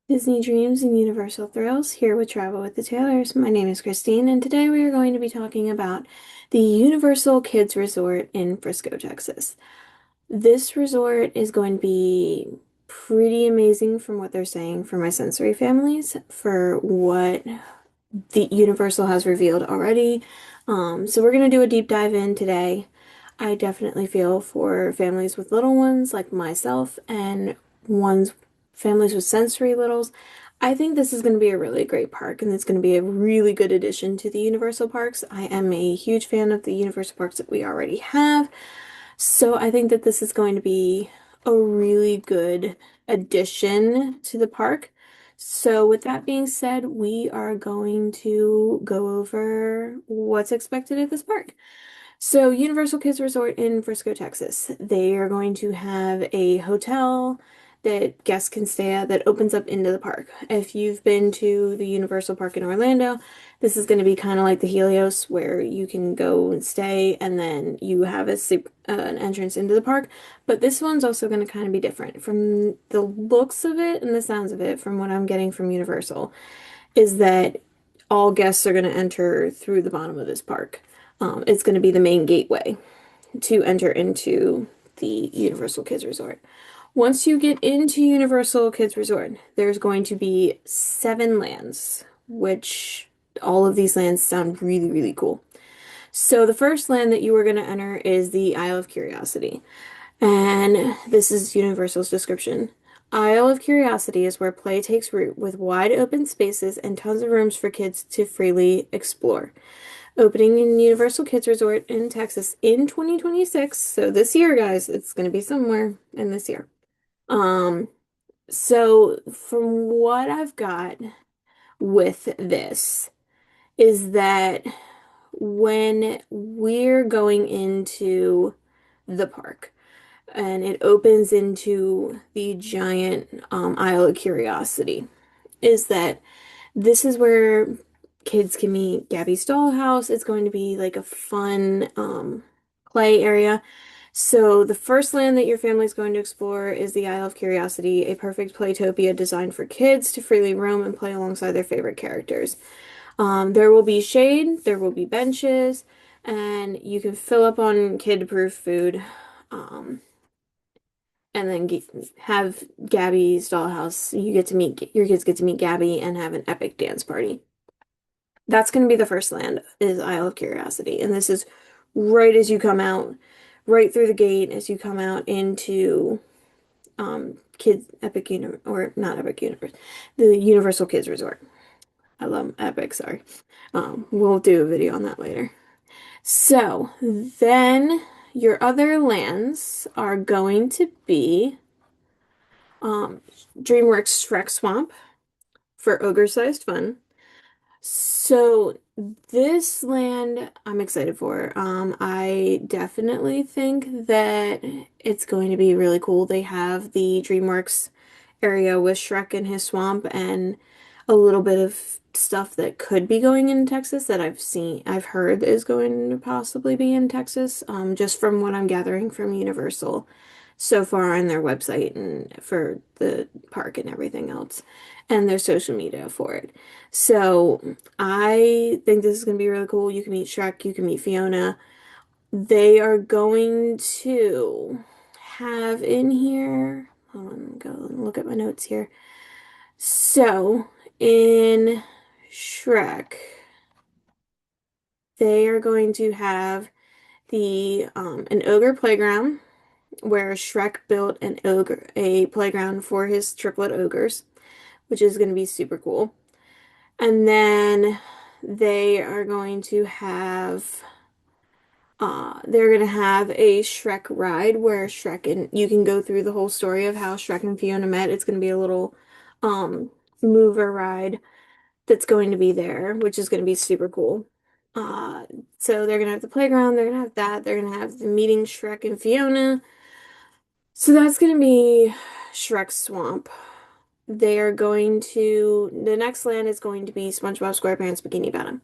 Disney Dreams and Universal Thrills, here with Travel with the Taylors. My name is Christine, and today we are going to be talking about the Universal Kids Resort in Frisco, Texas. This resort is going to be pretty amazing from what they're saying for my sensory families, for what the Universal has revealed already. So we're going to do a deep dive in today. I definitely feel for families with little ones like myself and ones families with sensory littles. I think this is going to be a really great park and it's going to be a really good addition to the Universal parks. I am a huge fan of the Universal parks that we already have. So I think that this is going to be a really good addition to the park. So with that being said, we are going to go over what's expected at this park. So Universal Kids Resort in Frisco, Texas. They are going to have a hotel that guests can stay at that opens up into the park. If you've been to the Universal Park in Orlando, this is going to be kind of like the Helios where you can go and stay and then you have an entrance into the park. But this one's also going to kind of be different from the looks of it and the sounds of it from what I'm getting from Universal is that all guests are going to enter through the bottom of this park. It's going to be the main gateway to enter into the Universal Kids Resort. Once you get into Universal Kids Resort, there's going to be 7 lands, which all of these lands sound really, really cool. So the first land that you are going to enter is the Isle of Curiosity. And this is Universal's description. Isle of Curiosity is where play takes root with wide open spaces and tons of rooms for kids to freely explore. Opening in Universal Kids Resort in Texas in 2026. So this year, guys, it's going to be somewhere in this year. Um, so from what I've got with this is that when we're going into the park and it opens into the giant Isle of Curiosity, is that this is where kids can meet Gabby's dollhouse. It's going to be like a fun play area. So the first land that your family is going to explore is the Isle of Curiosity, a perfect playtopia designed for kids to freely roam and play alongside their favorite characters. There will be shade, there will be benches, and you can fill up on kid-proof food. And then have Gabby's dollhouse. You get to meet your kids get to meet Gabby and have an epic dance party. That's going to be the first land is Isle of Curiosity, and this is right as you come out, right through the gate as you come out into Kids Epic Universe or not Epic Universe, the Universal Kids Resort. I love Epic. Sorry, we'll do a video on that later. So then your other lands are going to be um, DreamWorks Shrek Swamp for ogre-sized fun. So this land I'm excited for. I definitely think that it's going to be really cool. They have the DreamWorks area with Shrek and his swamp and a little bit of stuff that could be going in Texas that I've heard is going to possibly be in Texas, just from what I'm gathering from Universal so far on their website and for the park and everything else and their social media for it. So I think this is going to be really cool. You can meet Shrek, you can meet Fiona. They are going to have in here, hold on, go and look at my notes here. So in Shrek, they are going to have the an ogre playground where Shrek built a playground for his triplet ogres, which is going to be super cool. And then they are going to have they're gonna have a Shrek ride where Shrek and you can go through the whole story of how Shrek and Fiona met. It's gonna be a little um mover ride that's going to be there, which is gonna be super cool. Uh so they're gonna have the playground, they're gonna have that, they're gonna have the meeting Shrek and Fiona. So that's gonna be Shrek Swamp. They are going to the next land is going to be SpongeBob SquarePants Bikini Bottom.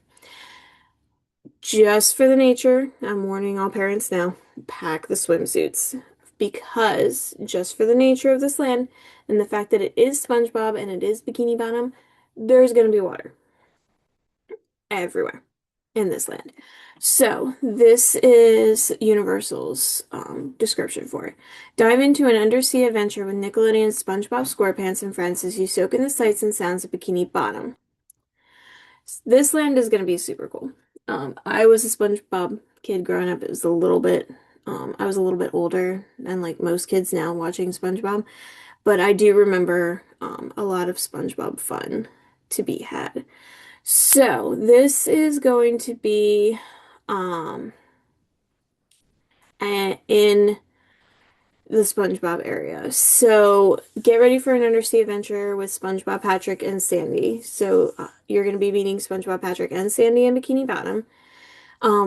Just for the nature, I'm warning all parents now, pack the swimsuits. because just for the nature of this land and the fact that it is SpongeBob and it is Bikini Bottom, there's going to be water everywhere in this land. So, this is Universal's description for it. Dive into an undersea adventure with Nickelodeon's SpongeBob SquarePants and friends as you soak in the sights and sounds of Bikini Bottom. This land is going to be super cool. I was a SpongeBob kid growing up. It was a little bit, I was a little bit older than like most kids now watching SpongeBob, but I do remember a lot of SpongeBob fun to be had. So this is going to be um, in the SpongeBob area. So get ready for an undersea adventure with SpongeBob, Patrick, and Sandy. So you're going to be meeting SpongeBob, Patrick, and Sandy in Bikini Bottom,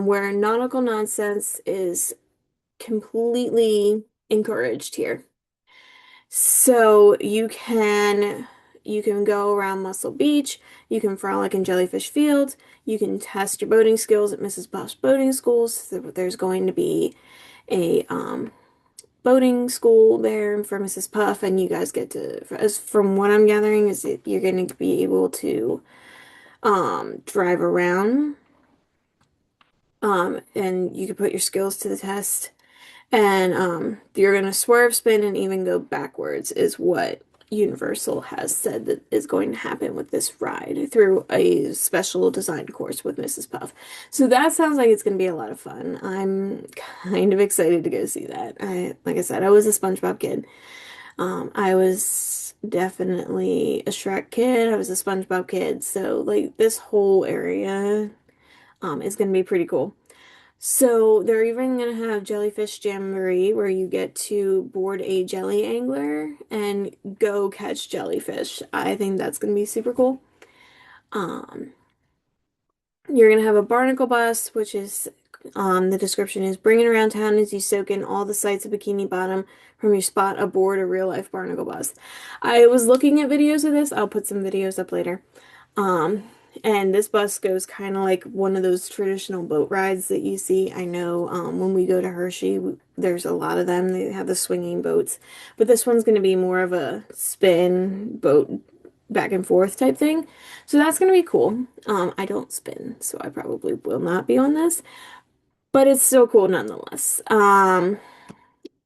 where nautical nonsense is completely encouraged here. So you can go around Muscle Beach, you can frolic in Jellyfish Field, you can test your boating skills at Mrs. Puff's boating schools. There's going to be a boating school there for Mrs. Puff, and you guys get to, as from what I'm gathering, is that you're going to be able to drive around, and you can put your skills to the test. And you're gonna swerve, spin, and even go backwards is what Universal has said that is going to happen with this ride through a special design course with Mrs. Puff. So that sounds like it's gonna be a lot of fun. I'm kind of excited to go see that. Like I said, I was a SpongeBob kid. I was definitely a Shrek kid. I was a SpongeBob kid. So like this whole area is gonna be pretty cool. So they're even gonna have Jellyfish Jamboree where you get to board a jelly angler and go catch jellyfish. I think that's gonna be super cool. Um, you're gonna have a barnacle bus, which is the description is bring it around town as you soak in all the sights of Bikini Bottom from your spot aboard a real life barnacle bus. I was looking at videos of this. I'll put some videos up later. Um, and this bus goes kind of like one of those traditional boat rides that you see. I know when we go to Hershey, there's a lot of them. They have the swinging boats, but this one's going to be more of a spin boat back and forth type thing. So that's going to be cool. I don't spin, so I probably will not be on this, but it's still cool nonetheless.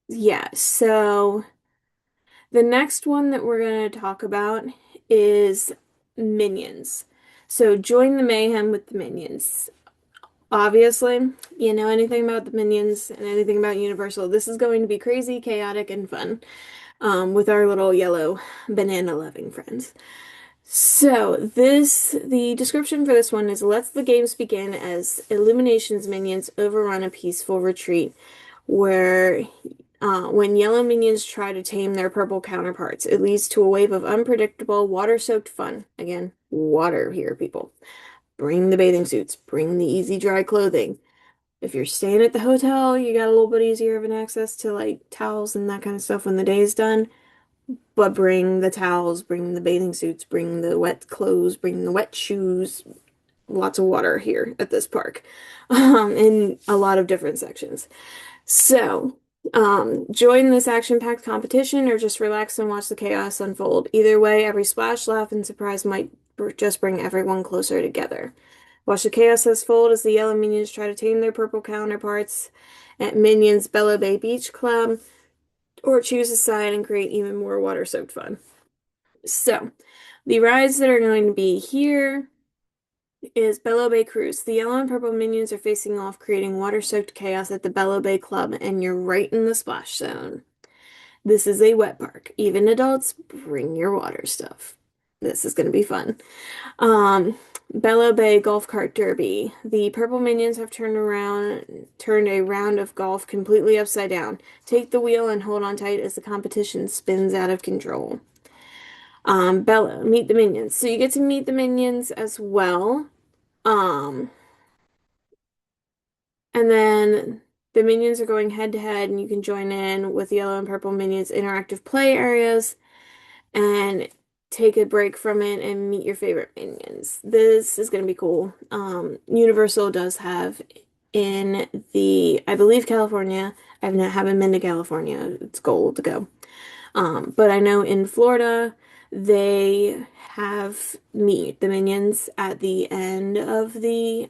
Yeah, so the next one that we're going to talk about is Minions. So join the mayhem with the Minions. Obviously, you know anything about the Minions and anything about Universal, this is going to be crazy, chaotic, and fun with our little yellow banana-loving friends. So the description for this one is lets the games begin as Illumination's minions overrun a peaceful retreat where when yellow minions try to tame their purple counterparts, it leads to a wave of unpredictable, water-soaked fun. Again, water here, people. Bring the bathing suits, bring the easy dry clothing. If you're staying at the hotel, you got a little bit easier of an access to like towels and that kind of stuff when the day is done. But bring the towels, bring the bathing suits, bring the wet clothes, bring the wet shoes. Lots of water here at this park, in a lot of different sections. So, join this action-packed competition or just relax and watch the chaos unfold. Either way, every splash, laugh, and surprise might just bring everyone closer together. Watch the chaos unfold as the yellow minions try to tame their purple counterparts at Minions Bello Bay Beach Club, or choose a side and create even more water-soaked fun. So, the rides that are going to be here is Bello Bay Cruise. The yellow and purple minions are facing off, creating water-soaked chaos at the Bello Bay Club, and you're right in the splash zone. This is a wet park. Even adults, bring your water stuff. This is going to be fun. Bello Bay Golf Cart Derby. The purple minions have turned a round of golf completely upside down. Take the wheel and hold on tight as the competition spins out of control. Bello, meet the minions. So you get to meet the minions as well. Um, and then the minions are going head to head, and you can join in with yellow and purple minions interactive play areas and take a break from it and meet your favorite minions. This is going to be cool. Universal does have in I believe California, haven't been to California. It's goal to go. But I know in Florida they have Meet the Minions at the end of the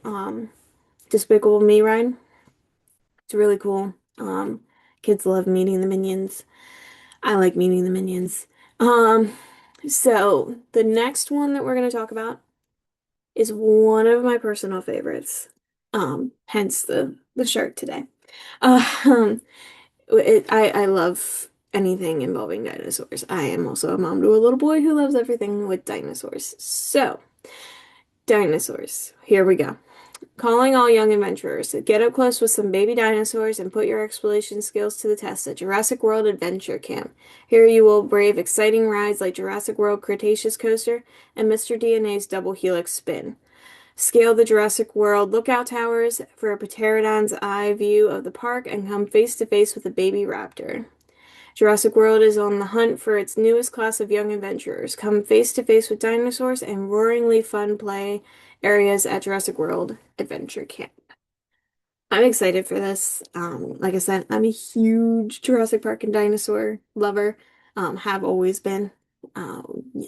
Despicable Me ride. It's really cool. Kids love meeting the Minions. I like meeting the Minions. Um, so the next one that we're going to talk about is one of my personal favorites. Hence the shirt today. Um, I love anything involving dinosaurs. I am also a mom to a little boy who loves everything with dinosaurs. So, dinosaurs. Here we go. Calling all young adventurers. Get up close with some baby dinosaurs and put your exploration skills to the test at Jurassic World Adventure Camp. Here you will brave exciting rides like Jurassic World Cretaceous Coaster and Mr. DNA's Double Helix Spin. Scale the Jurassic World lookout towers for a pterodon's eye view of the park and come face to face with a baby raptor. Jurassic World is on the hunt for its newest class of young adventurers. Come face to face with dinosaurs and roaringly fun play areas at Jurassic World Adventure Camp. I'm excited for this. Like I said, I'm a huge Jurassic Park and dinosaur lover. Have always been.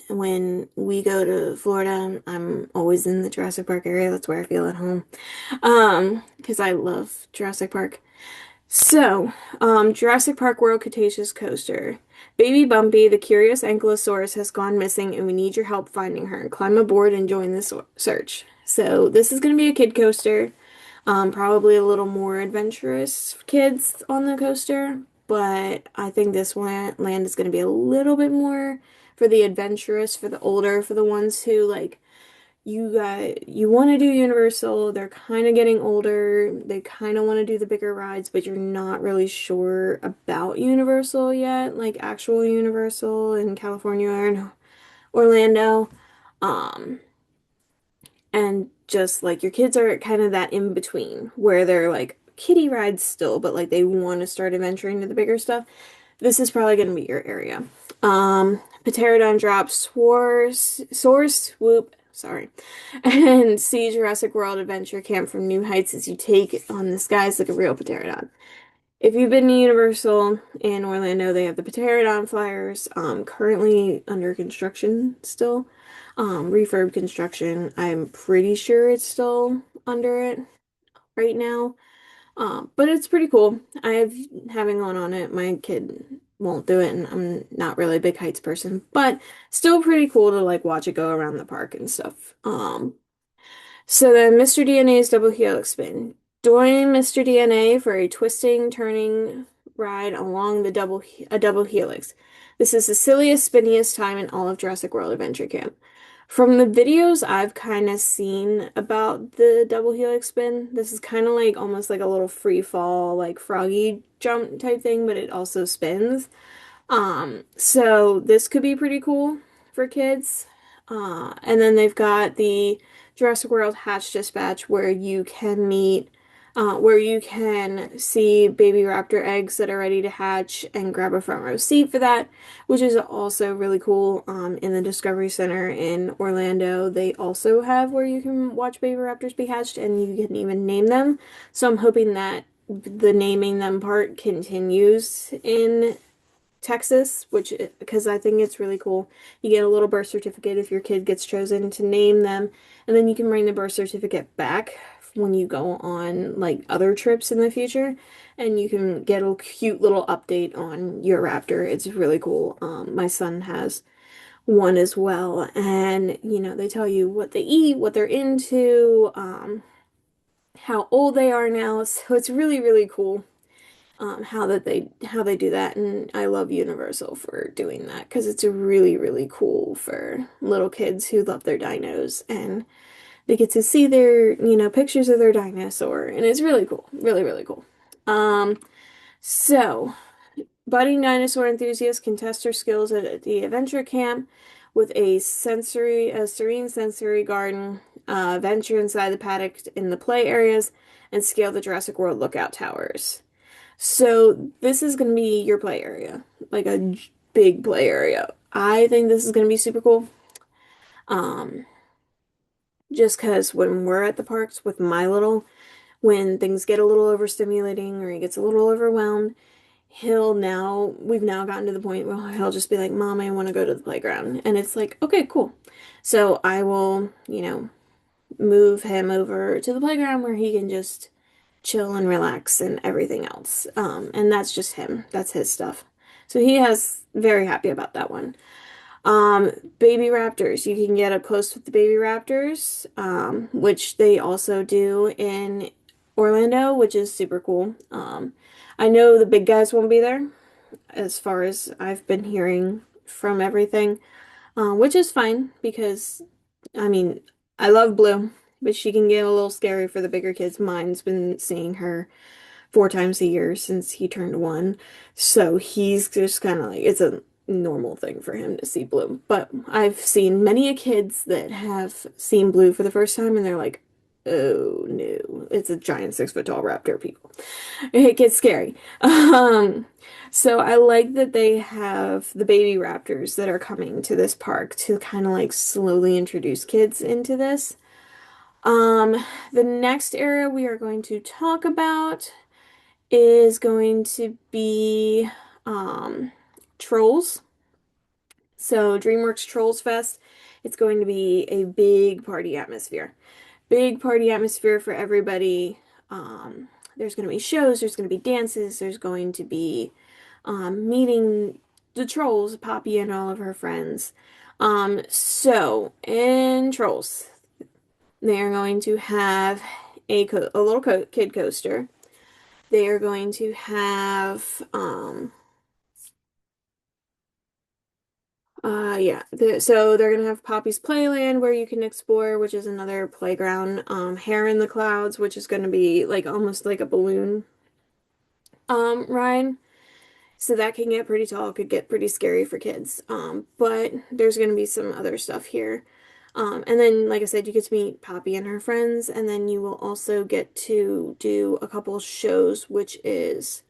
When we go to Florida, I'm always in the Jurassic Park area. That's where I feel at home. Because I love Jurassic Park. So, Jurassic Park World Cretaceous Coaster. Baby Bumpy, the curious ankylosaurus, has gone missing, and we need your help finding her. Climb aboard and join the search. So, this is going to be a kid coaster. Probably a little more adventurous for kids on the coaster, but I think this one land is going to be a little bit more for the adventurous, for the older, for the ones who like you want to do Universal, they're kind of getting older, they kind of want to do the bigger rides, but you're not really sure about Universal yet, like actual Universal in California or in Orlando. Um, and just like your kids are kind of that in between where they're like kiddie rides still, but like they want to start adventuring to the bigger stuff. This is probably going to be your area. Pterodon drop, soar, swoop, sorry, and see Jurassic World Adventure Camp from new heights as you take on the skies like a real pterodon. If you've been to Universal in Orlando, they have the Pterodon flyers, currently under construction still. Refurb construction. I'm pretty sure it's still under it right now. But it's pretty cool. Having gone on it. My kid won't do it, and I'm not really a big heights person, but still pretty cool to like watch it go around the park and stuff. So then Mr. DNA's Double Helix Spin. Join Mr. DNA for a twisting, turning ride along a double helix. This is the silliest, spinniest time in all of Jurassic World Adventure Camp. From the videos I've kind of seen about the double helix spin, this is kind of like almost like a little free fall, like froggy jump type thing, but it also spins. So this could be pretty cool for kids. And then they've got the Jurassic World Hatch Dispatch where you can see baby raptor eggs that are ready to hatch and grab a front row seat for that, which is also really cool. In the Discovery Center in Orlando, they also have where you can watch baby raptors be hatched and you can even name them. So I'm hoping that the naming them part continues in Texas, which because I think it's really cool. You get a little birth certificate if your kid gets chosen to name them, and then you can bring the birth certificate back when you go on like other trips in the future, and you can get a cute little update on your raptor. It's really cool. My son has one as well, and they tell you what they eat, what they're into, how old they are now. So it's really, really cool how they do that, and I love Universal for doing that because it's really really cool for little kids who love their dinos, and they get to see their pictures of their dinosaur, and it's really cool, really really cool. So budding dinosaur enthusiasts can test their skills at the adventure camp with a serene sensory garden, venture inside the paddock in the play areas, and scale the Jurassic World lookout towers. So this is going to be your play area, like a big play area. I think this is going to be super cool. Um, just because when we're at the parks with my little when things get a little overstimulating or he gets a little overwhelmed, we've now gotten to the point where he'll just be like, Mom, I want to go to the playground. And it's like, okay, cool. So I will, move him over to the playground where he can just chill and relax and everything else. And that's just him. That's his stuff. So he has very happy about that one. Baby raptors. You can get up close with the baby raptors, which they also do in Orlando, which is super cool. I know the big guys won't be there, as far as I've been hearing from everything, which is fine because, I mean, I love Blue, but she can get a little scary for the bigger kids. Mine's been seeing her 4 times a year since he turned 1. So he's just kind of like, it's a normal thing for him to see Blue. But I've seen many kids that have seen Blue for the first time and they're like, oh no, it's a giant 6 foot tall raptor, people. It gets scary. So I like that they have the baby raptors that are coming to this park to kind of like slowly introduce kids into this. The next area we are going to talk about is going to be Trolls. So DreamWorks Trolls Fest. It's going to be a big party atmosphere. Big party atmosphere for everybody. There's going to be shows, there's going to be dances, there's going to be meeting the trolls, Poppy and all of her friends. So in Trolls, they are going to have a little kid coaster. They are going to have yeah, so they're gonna have Poppy's Playland where you can explore, which is another playground. Hair in the Clouds, which is gonna be like almost like a balloon ride. So that can get pretty tall, could get pretty scary for kids. But there's gonna be some other stuff here. And then, like I said, you get to meet Poppy and her friends, and then you will also get to do a couple shows, which is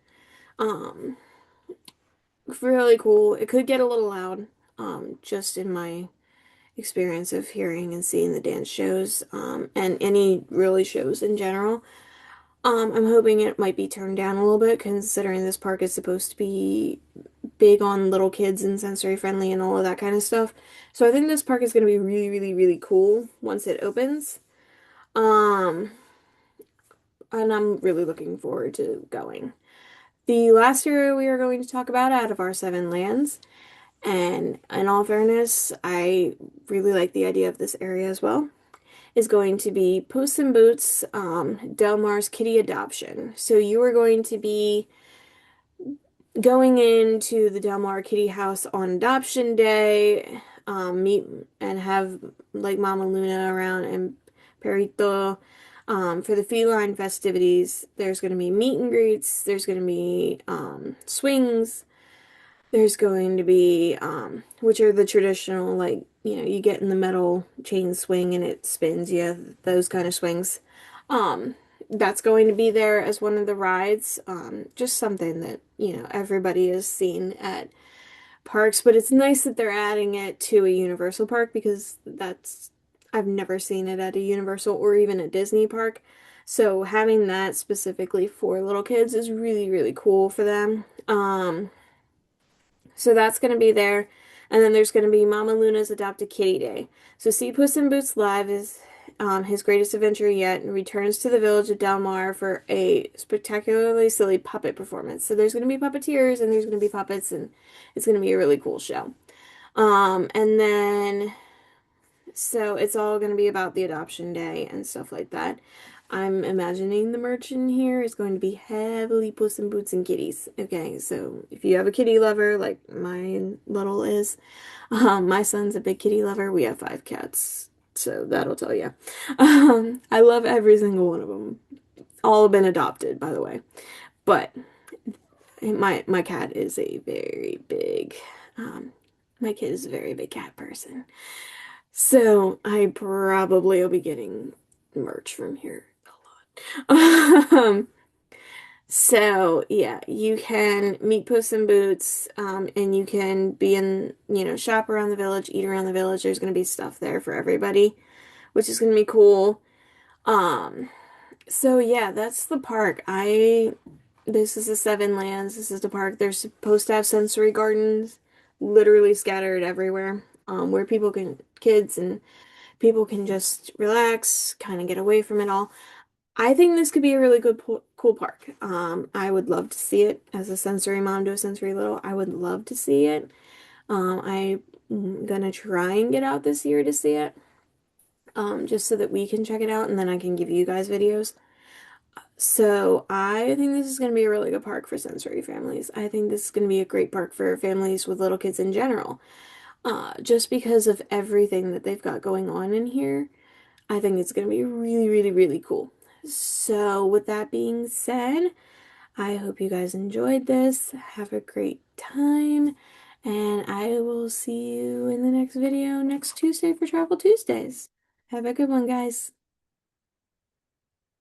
um really cool. It could get a little loud, just in my experience of hearing and seeing the dance shows, and any really shows in general. I'm hoping it might be turned down a little bit considering this park is supposed to be big on little kids and sensory friendly and all of that kind of stuff. So I think this park is going to be really, really, really cool once it opens. Um, and I'm really looking forward to going. The last area we are going to talk about out of our 7 lands, and in all fairness, I really like the idea of this area as well, is going to be Puss in Boots, Del Mar's Kitty Adoption. So you are going to be going into the Del Mar Kitty House on Adoption Day, meet and have like Mama Luna around and Perrito. For the feline festivities, there's going to be meet and greets, there's going to be swings, there's going to be, which are the traditional, like, you get in the metal chain swing and it spins, yeah, those kind of swings. Um, that's going to be there as one of the rides. Just something that, everybody has seen at parks, but it's nice that they're adding it to a Universal park because I've never seen it at a Universal or even a Disney park. So having that specifically for little kids is really, really cool for them. So that's going to be there. And then there's going to be Mama Luna's Adopted Kitty Day. So See Puss in Boots Live is his greatest adventure yet and returns to the village of Del Mar for a spectacularly silly puppet performance. So there's going to be puppeteers and there's going to be puppets and it's going to be a really cool show. And then, so it's all going to be about the adoption day and stuff like that. I'm imagining the merch in here is going to be heavily Puss in Boots and kitties. Okay, so if you have a kitty lover, like my little is, my son's a big kitty lover. We have 5 cats, so that'll tell you. I love every single one of them. All have been adopted, by the way. But my cat is a very big, my kid is a very big cat person. So I probably will be getting merch from here a lot. So yeah, you can meet Puss in Boots, and you can be in, shop around the village, eat around the village. There's gonna be stuff there for everybody, which is gonna be cool. Um, So yeah, that's the park. This is the Seven Lands. This is the park. They're supposed to have sensory gardens literally scattered everywhere, where kids and people can just relax, kind of get away from it all. I think this could be a really cool park. I would love to see it as a sensory mom to a sensory little. I would love to see it. I'm gonna try and get out this year to see it, just so that we can check it out and then I can give you guys videos. So I think this is gonna be a really good park for sensory families. I think this is gonna be a great park for families with little kids in general. Just because of everything that they've got going on in here. I think it's going to be really, really, really cool. So, with that being said, I hope you guys enjoyed this. Have a great time, and I will see you in the next video next Tuesday for Travel Tuesdays. Have a good one, guys.